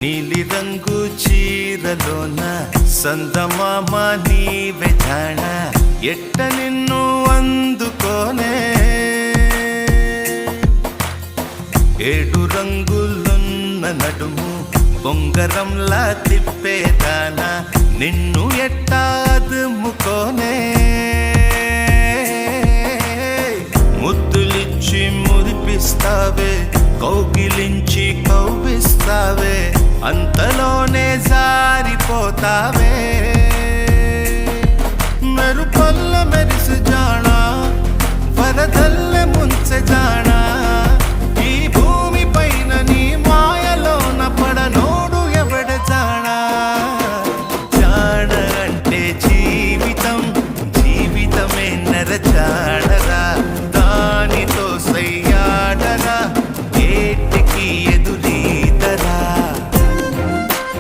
నీలి రంగు చీరలోన సందమామ నీవే జాణ ఎట్ట నిన్ను అందుకోనే ఏడు రంగులున్న నడుము బొంగరంలా తిప్పేదానా నిన్ను ఎట్టా అదుముకోనే ముద్దులిచ్చి మురిపిస్తావే కౌగిలించి కౌగిస్తావే అంతలోనే జారిపోతావే మెరుపల్ల మెరిసి జాణ వరదల్ల